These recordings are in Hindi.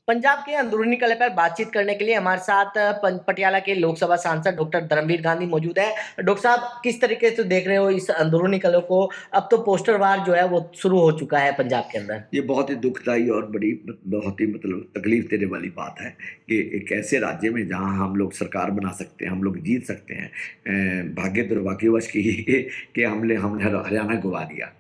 पंजाब के अंदरूनी कलह पर बातचीत करने के लिए हमारे साथ पटियाला के लोकसभा सांसद डॉक्टर धर्मवीर गांधी मौजूद हैं। डॉक्टर साहब, किस तरीके से देख रहे हो इस अंदरूनी कलह को? अब तो पोस्टर वार जो है वो शुरू हो चुका है पंजाब के अंदर। ये बहुत ही दुखदाई और बड़ी बहुत ही तकलीफ देने वाली बात है कि एक ऐसे राज्य में जहां हम लोग सरकार बना सकते हैं, हम लोग जीत सकते हैं, भाग्य दुर्भाग्यवश की कि हमने हमने हरियाणा गवा दिया।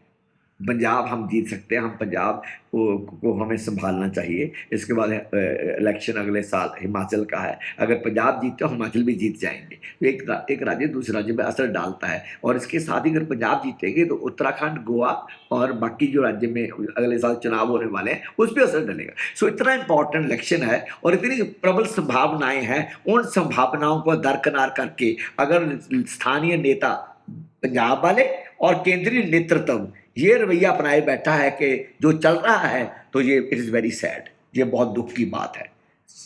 पंजाब हम जीत सकते हैं, हम पंजाब को हमें संभालना चाहिए। इसके बाद इलेक्शन अगले साल हिमाचल का है। अगर पंजाब जीते तो हिमाचल भी जीत जाएंगे। तो एक राज्य दूसरे राज्य में असर डालता है, और इसके साथ ही अगर पंजाब जीतेंगे तो उत्तराखंड, गोवा और बाकी जो राज्य में अगले साल चुनाव होने वाले हैं उस पर असर डलेगा। सो इतना इंपॉर्टेंट इलेक्शन है और इतनी प्रबल संभावनाएं हैं। उन संभावनाओं को दरकिनार करके अगर स्थानीय नेता, पंजाब वाले और केंद्रीय नेतृत्व ये रवैया अपनाए बैठा है कि जो चल रहा है, तो ये इट इज़ वेरी सैड। ये बहुत दुख की बात है।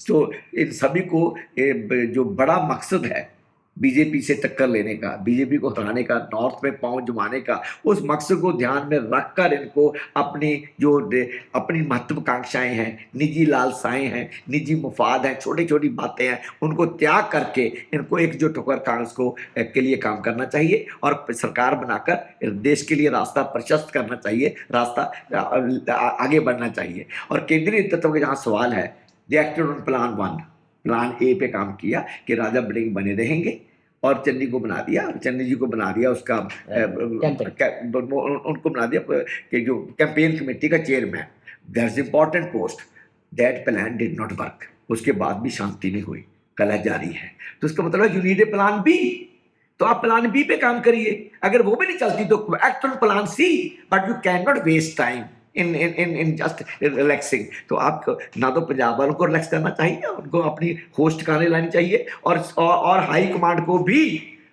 तो इन सभी को जो बड़ा मकसद है बीजेपी से टक्कर लेने का, बीजेपी को हराने का, नॉर्थ में पांव जमाने का, उस मकसद को ध्यान में रखकर इनको अपनी महत्वाकांक्षाएं हैं, निजी लालसाएं हैं, निजी मुफाद हैं, छोटी छोटी बातें हैं, उनको त्याग करके इनको एकजुट होकर कांग्रेस को के लिए काम करना चाहिए और सरकार बनाकर देश के लिए रास्ता प्रशस्त करना चाहिए, रास्ता आगे बढ़ना चाहिए। और केंद्रीय नेतृत्व के जहाँ सवाल है, दे acted on plan 1, plan A पे काम किया कि राजा बड़िंग बने रहेंगे, और चन्नी को बना दिया, चन्नी जी को बना दिया उसका उनको बना दिया कि जो कैंपेन कमेटी का chairman. That's important post. That plan did not work. उसके बाद भी शांति नहीं हुई, कलह जारी है। तो इसका मतलब है you need a plan B. तो आप प्लान बी पे काम करिए। अगर वो भी नहीं चलती तो act on plan C, but you can not waste time in just relaxing. तो आप ना तो पंजाब वालों को रिलैक्स करना चाहिए, उनको अपनी होस्ट ठिकाने लानी चाहिए, और हाई कमांड को भी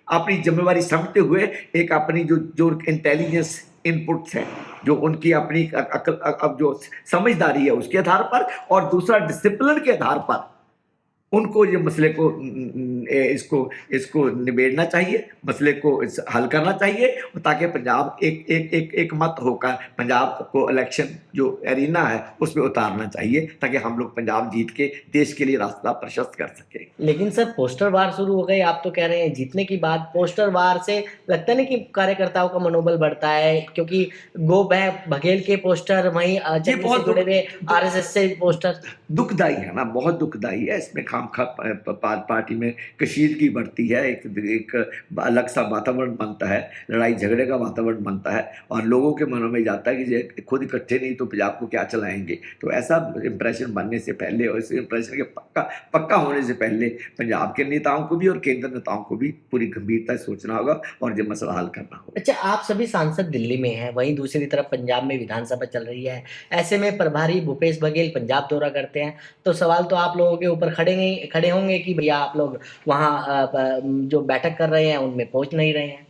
अपनी जिम्मेवारी समझते हुए एक अपनी जो इंटेलिजेंस इनपुट्स हैं, जो उनकी अपनी अकल, अब जो समझदारी है उसके आधार पर, और दूसरा डिसिप्लिन के आधार पर उनको ये मसले को इसको निबेड़ना चाहिए, मसले को हल करना चाहिए, ताकि पंजाब एक मत होकर पंजाब को इलेक्शन जो एरिना है उसमें उतारना चाहिए, ताकि हम लोग पंजाब जीत के देश के लिए रास्ता प्रशस्त कर सकें। लेकिन सर, पोस्टर वार शुरू हो गई, आप तो कह रहे हैं जीतने की बात। पोस्टर वार से लगता नहीं कि कार्यकर्ताओं का मनोबल बढ़ता है? क्योंकि गो बैक बघेल के पोस्टर, वहीं चन्नी से जुड़े हुए आरएसएस से पोस्टर। दुखदाई है ना, बहुत दुखदाई है। इसमें खामखा पार्टी में कशीदगी बढ़ती है, एक अलग सा वातावरण बनता है, लड़ाई झगड़े का वातावरण बनता है, और लोगों के मनों में जाता है कि ये खुद इकट्ठे नहीं तो पंजाब को क्या चलाएंगे। तो ऐसा इंप्रेशन बनने से पहले और इस इंप्रेशन के पक्का होने से पहले पंजाब के नेताओं को भी और केंद्र नेताओं को भी पूरी गंभीरता से सोचना होगा और ये मसला हल करना होगा। अच्छा, आप सभी सांसद दिल्ली में हैं, वहीं दूसरी तरफ पंजाब में विधानसभा चल रही है। ऐसे में प्रभारी भूपेश बघेल पंजाब दौरा करते हैं, तो सवाल तो आप लोगों के ऊपर खड़े होंगे कि भैया आप लोग वहाँ जो बैठक कर रहे हैं उनमें पहुंच नहीं रहे हैं।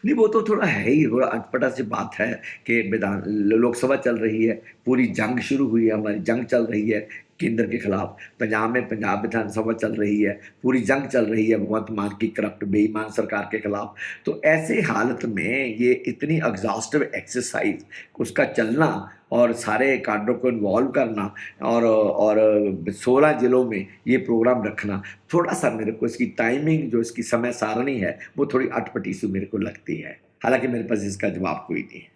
नहीं, वो तो थोड़ा है ही, थोड़ा अटपटा सी बात है कि लोकसभा चल रही है, पूरी जंग शुरू हुई है, हमारी जंग चल रही है केंद्र के खिलाफ। पंजाब में पंजाब विधानसभा चल रही है, पूरी जंग चल रही है भगवंत मान की करप्ट बेईमान सरकार के खिलाफ। तो ऐसे हालत में ये इतनी एग्जॉस्टिव एक्सरसाइज, उसका चलना और सारे काडरों को इन्वॉल्व करना, और 16 जिलों में ये प्रोग्राम रखना, थोड़ा सा मेरे को इसकी टाइमिंग, जो इसकी समय सारणी है, वो थोड़ी अटपटी सी मेरे को लगती है। हालांकि मेरे पास इसका जवाब कोई नहीं है।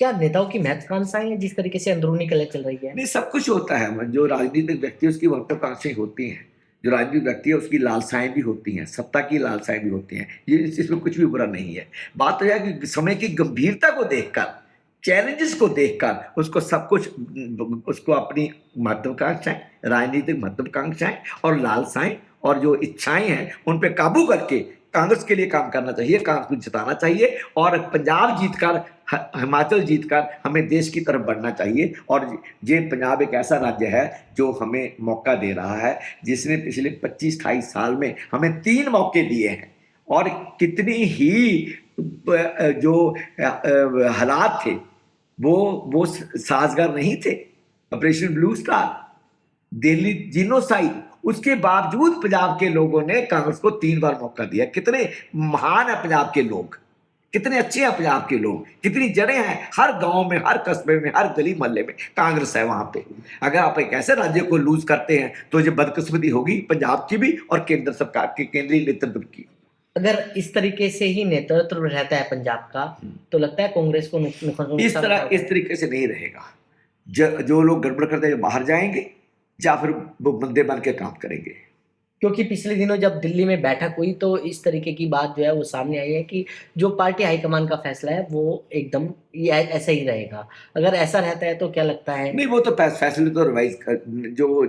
क्या नेताओं की महत्वाकांक्षाएं हैं जिस तरीके से अंदरूनी कलह चल रही है? नहीं, सब कुछ होता है। जो राजनीतिक व्यक्ति है उसकी महत्वाकांक्षाएं होती हैं, जो राजनीतिक व्यक्ति है उसकी लालसाएं भी होती हैं, सत्ता की लालसाएं भी होती हैं। ये इसमें कुछ भी बुरा नहीं है। बात तो यह है कि समय की गंभीरता को देखकर, चैलेंजेस को देखकर उसको सब कुछ, उसको अपनी महत्वाकांक्षाएं, राजनीतिक महत्वाकांक्षाएं और लालसाएं और जो इच्छाएं हैं उन पे काबू करके कांग्रेस के लिए काम करना चाहिए, कांग्रेस को जिताना चाहिए, और पंजाब जीतकर, हिमाचल जीतकर हमें देश की तरफ बढ़ना चाहिए। और ये पंजाब एक ऐसा राज्य है जो हमें मौका दे रहा है, जिसने पिछले 25-28 साल में हमें 3 मौके दिए हैं, और कितनी ही जो हालात थे वो साजगार नहीं थे। Operation blue star, Delhi genocide, उसके बावजूद पंजाब के लोगों ने कांग्रेस को 3 बार मौका दिया। कितने महान है पंजाब के लोग, कितने अच्छे हैं पंजाब के लोग, कितनी जड़ें हैं, हर गांव में, हर कस्बे में, हर गली मोहल्ले में कांग्रेस है वहां पे। अगर आप एक ऐसे राज्य को लूज करते हैं तो ये बदकिस्मती होगी पंजाब की भी और केंद्र सरकार की, केंद्रीय नेतृत्व की। अगर इस तरीके से ही नेतृत्व रहता है पंजाब का, तो लगता है कांग्रेस को नुकसान इस तरीके से नहीं रहेगा। जो लोग गड़बड़ करते हैं बाहर जाएंगे या फिर वो बंदे बन के काम करेंगे। क्योंकि पिछले दिनों जब दिल्ली में बैठक हुई तो इस तरीके की बात जो है वो सामने आई है कि जो पार्टी हाईकमान का फैसला है वो एकदम ये ऐसा ही रहेगा। अगर ऐसा रहता है तो क्या लगता है? नहीं, वो तो फैसले तो रिवाइज कर,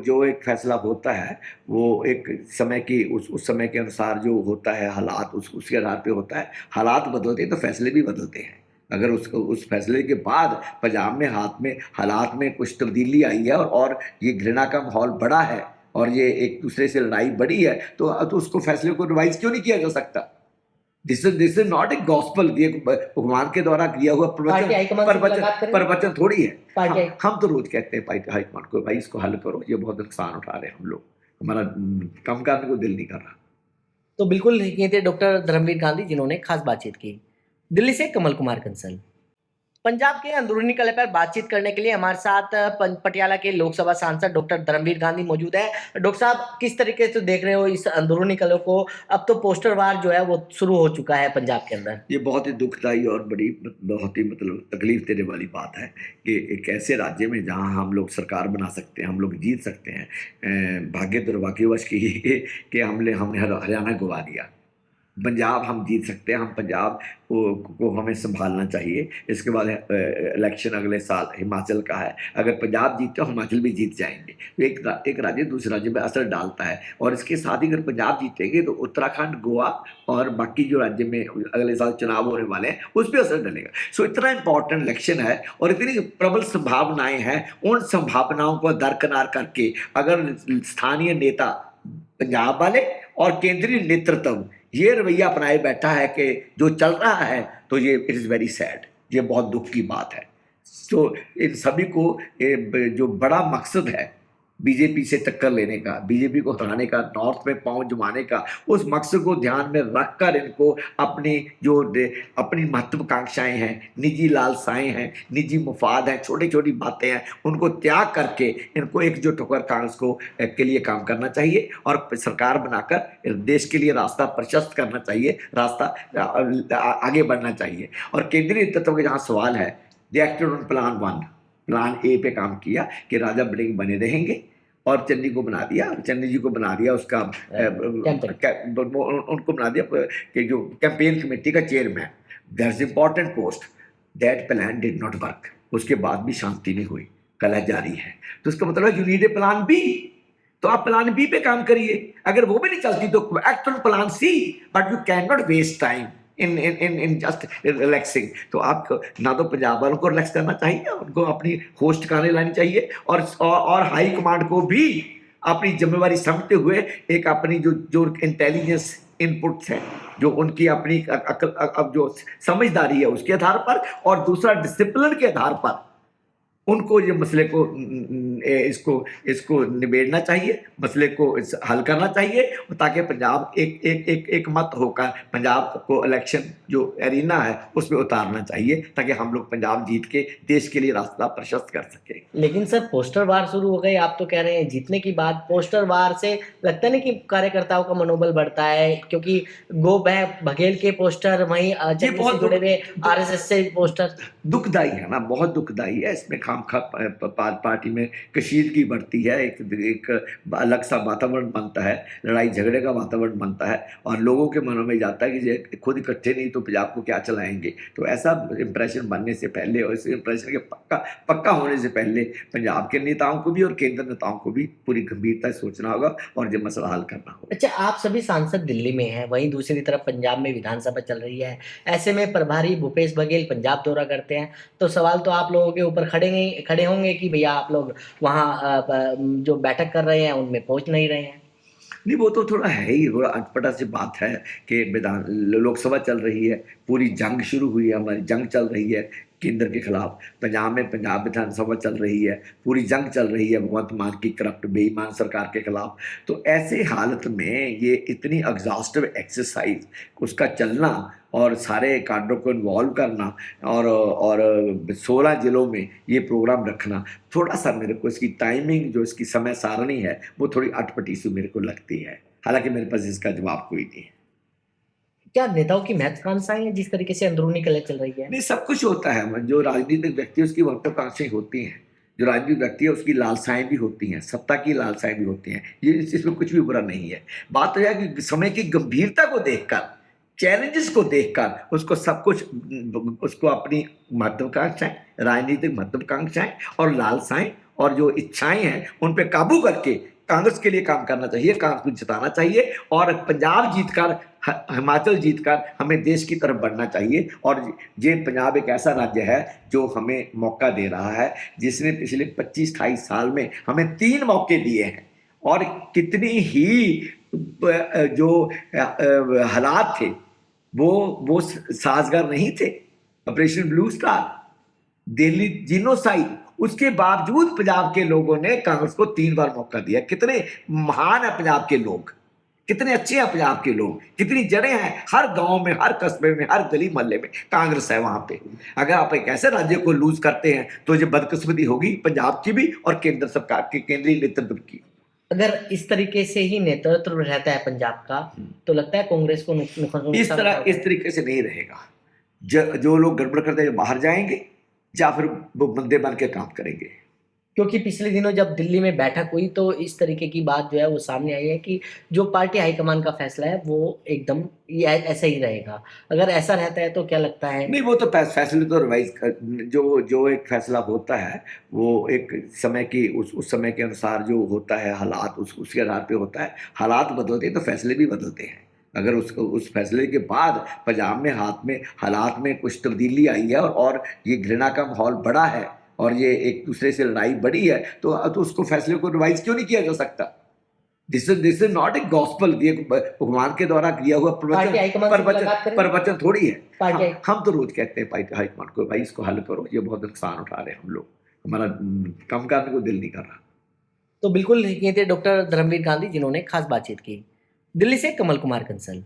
जो एक फैसला होता है वो एक समय की उस समय के अनुसार जो होता है हालात उसके आधार पे होता है। हालात बदलते हैं तो फैसले भी बदलते हैं। अगर उस फैसले के बाद पंजाब में हालात में कुछ तब्दीली आई है और ये घृणा का माहौल बढ़ा है और ये एक दूसरे से लड़ाई बढ़ी है तो उसको फैसले को रिवाइज क्यों नहीं किया जा सकता? This is not a gospel, ये भगवान के द्वारा किया हुआ प्रवचन थोड़ी है। हम तो रोज कहते हैं पार्टी हाईकमान को, भाई इसको हल करो, ये बहुत नुकसान उठा रहे हैं हम लोग, हमारा कम करने को दिल नहीं कर रहा। तो बिल्कुल ये थे डॉक्टर धर्मवीर गांधी जिन्होंने खास बातचीत की। दिल्ली से कमल कुमार कंसल। पंजाब के अंदरूनी कलह पर बातचीत करने के लिए हमारे साथ पटियाला के लोकसभा सांसद डॉक्टर धर्मवीर गांधी मौजूद है। डॉक्टर साहब, किस तरीके से देख रहे हो इस अंदरूनी कलह को? अब तो पोस्टर वार जो है वो शुरू हो चुका है पंजाब के अंदर। ये बहुत ही दुखदायी और बहुत ही तकलीफ देने वाली बात है कि एक ऐसे राज्य में जहां हम लोग सरकार बना सकते हैं, हम लोग जीत सकते हैं, भाग्य दुर्भाग्यवश की कि हमने हरियाणा गवा दिया। पंजाब हम जीत सकते हैं, हम पंजाब को हमें संभालना चाहिए। इसके बाद इलेक्शन अगले साल हिमाचल का है, अगर पंजाब जीते तो हिमाचल भी जीत जाएंगे। तो एक राज्य दूसरे राज्य में असर डालता है और इसके साथ ही अगर पंजाब जीतेंगे तो उत्तराखंड, गोवा और बाकी जो राज्य में अगले साल चुनाव होने वाले हैं उस पर असर डालेगा। सो इतना इंपॉर्टेंट इलेक्शन है और इतनी प्रबल संभावनाएं हैं। उन संभावनाओं को दरकिनार करके अगर स्थानीय नेता पंजाब वाले और केंद्रीय नेतृत्व ये रवैया अपनाए बैठा है कि जो चल रहा है, तो ये इट इज़ वेरी सैड, ये बहुत दुख की बात है। तो इन सभी को जो बड़ा मकसद है बीजेपी से टक्कर लेने का, बीजेपी को हराने का, नॉर्थ में पांव जमाने का, उस मकसद को ध्यान में रखकर इनको अपनी महत्वाकांक्षाएं हैं, निजी लालसाएं हैं, निजी मुफाद हैं, छोटी छोटी बातें हैं, उनको त्याग करके इनको एकजुट होकर कांग्रेस को के लिए काम करना चाहिए और सरकार बनाकर देश के लिए रास्ता प्रशस्त करना चाहिए, रास्ता आगे बढ़ना चाहिए। और केंद्रीय नेतृत्व के जहाँ सवाल है, दे acted on plan 1, plan A पे काम किया कि राजा बड़िंग बने रहेंगे और चन्नी को बना दिया, चन्नी जी को बना दिया उसका उनको बना दिया कि जो कैंपेन कमेटी का chairman. That's important post. That plan did not work. उसके बाद भी शांति नहीं हुई, कलह जारी है। तो इसका मतलब है you need a plan B. तो आप प्लान बी पे काम करिए। अगर वो भी नहीं चलती तो act on plan C, but you can not waste time in just relaxing. तो आप ना तो पंजाब वालों को रिलैक्स करना चाहिए, उनको अपनी होस्ट ठिकाने लानी चाहिए और हाई कमांड को भी अपनी जिम्मेवारी समझते हुए एक अपनी जो इंटेलिजेंस इनपुट्स है, जो उनकी अपनी अब जो समझदारी है उसके आधार पर और दूसरा डिसिप्लिन के आधार पर उनको ये मसले को इसको निबेड़ना चाहिए, मसले को हल करना चाहिए, ताकि पंजाब एक मत होकर पंजाब को इलेक्शन जो एरिना है उसमें उतारना चाहिए, ताकि हम लोग पंजाब जीत के देश के लिए रास्ता प्रशस्त कर सके। लेकिन सर, पोस्टर वार शुरू हो गई, आप तो कह रहे हैं जीतने की बात। पोस्टर वार से लगता है ना कि कार्यकर्ताओं का मनोबल बढ़ता है, क्योंकि गो बघेल के पोस्टर, वहीं जुड़े हुए आरएसएस से पोस्टर। दुखदाई है ना, बहुत दुखदाई है। इसमें पार्टी में कशीदगी बढ़ती है, एक अलग सा वातावरण बनता है, लड़ाई झगड़े का वातावरण बनता है और लोगों के मनों में जाता है कि ये खुद इकट्ठे नहीं तो पंजाब को क्या चलाएंगे। तो ऐसा इंप्रेशन बनने से पहले और इस इंप्रेशन के पक्का होने से पहले पंजाब के नेताओं को भी और केंद्र नेताओं को भी पूरी गंभीरता से सोचना होगा और ये मसला हल करना होगा। अच्छा, आप सभी सांसद दिल्ली में हैं, वहीं दूसरी तरफ पंजाब में विधानसभा चल रही है। ऐसे में प्रभारी भूपेश बघेल पंजाब दौरा करते हैं, तो सवाल तो आप लोगों के ऊपर खड़े होंगे कि भैया आप लोग वहाँ जो बैठक कर रहे हैं उनमें पहुंच नहीं रहे हैं। नहीं, वो तो थोड़ा है ही, थोड़ा अटपटा सी बात है कि लोकसभा चल रही है, पूरी जंग शुरू हुई है, हमारी जंग चल रही है, केंद्र के खिलाफ। पंजाब में पंजाब विधानसभा चल रही है, पूरी जंग चल रही है भगवंत मान की करप्ट बेईमान सरकार के खिलाफ। तो ऐसे हालत में ये इतनी एग्जॉस्टिव एक्सरसाइज, उसका चलना और सारे काडरों को इन्वॉल्व करना और 16 जिलों में ये प्रोग्राम रखना, थोड़ा सा मेरे को इसकी टाइमिंग, जो इसकी समय सारणी है, वो थोड़ी अटपटी सी मेरे को लगती है। हालांकि मेरे पास इसका जवाब कोई नहीं है। क्या नेताओं की महत्वाकांक्षाएं हैं जिस तरीके से अंदरूनी कलह चल रही है? नहीं, सब कुछ होता है। जो राजनीतिक व्यक्ति है उसकी महत्वाकांक्षाएं होती हैं, जो राजनीतिक व्यक्ति है उसकी लालसाएं भी होती हैं, सत्ता की लालसाएं भी होती हैं। ये इसमें कुछ भी बुरा नहीं है। बात तो यह है कि समय की गंभीरता को देखकर, चैलेंजेस को देखकर उसको सब कुछ, उसको अपनी महत्वाकांक्षाएं, राजनीतिक महत्वाकांक्षाएं और लालसाएं और जो इच्छाएं हैं उन पे काबू करके कांग्रेस के लिए काम करना चाहिए, कांग्रेस को जिताना चाहिए और पंजाब जीतकर, हिमाचल जीतकर हमें देश की तरफ बढ़ना चाहिए। और ये पंजाब एक ऐसा राज्य है जो हमें मौका दे रहा है, जिसने पिछले 25-28 साल में हमें 3 मौके दिए हैं। और कितनी ही जो हालात थे वो साजगार नहीं थे। Operation blue star, Delhi genocide, उसके बावजूद पंजाब के लोगों ने कांग्रेस को 3 बार मौका दिया। कितने महान है पंजाब के लोग, कितने अच्छे हैं पंजाब के लोग, कितनी जड़ें हैं। हर गांव में, हर कस्बे में, हर गली मोहल्ले में कांग्रेस है वहां पे। अगर आप एक ऐसे राज्य को लूज करते हैं तो ये बदकिस्मती होगी पंजाब की भी और केंद्र सरकार की, केंद्रीय नेतृत्व की। अगर इस तरीके से ही नेतृत्व रहता है पंजाब का, तो लगता है कांग्रेस को इस तरीके से नहीं रहेगा। जो लोग गड़बड़ करते हैं बाहर जाएंगे या फिर वो बंदे बन के काम करेंगे। क्योंकि पिछले दिनों जब दिल्ली में बैठक हुई तो इस तरीके की बात जो है वो सामने आई है कि जो पार्टी हाईकमान का फैसला है वो एकदम ऐसा ही रहेगा। अगर ऐसा रहता है तो क्या लगता है? नहीं, वो तो फैसले तो रिवाइज जो एक फैसला होता है वो एक समय की, उस समय के अनुसार जो होता है हालात, उसके आधार पे होता है। हालात बदलते हैं तो फैसले भी बदलते हैं। अगर उस फैसले के बाद पंजाब में हालात में कुछ तब्दीली आई है और ये घृणा का माहौल बढ़ा है और ये एक दूसरे से लड़ाई बढ़ी है, तो उसको फैसले को रिवाइज क्यों नहीं किया जा सकता? This is not a gospel, ये भगवान के द्वारा दिया हुआ प्रवचन थोड़ी है। हम तो रोज कहते हैं पार्टी हाईकमान को, भाई इसको हल करो, ये बहुत नुकसान उठा रहे हैं हम लोग, हमारा कम करने को दिल नहीं कर रहा। तो बिल्कुल ये थे डॉक्टर धर्मवीर गांधी, जिन्होंने खास बातचीत की। दिल्ली से कमल कुमार कंसल।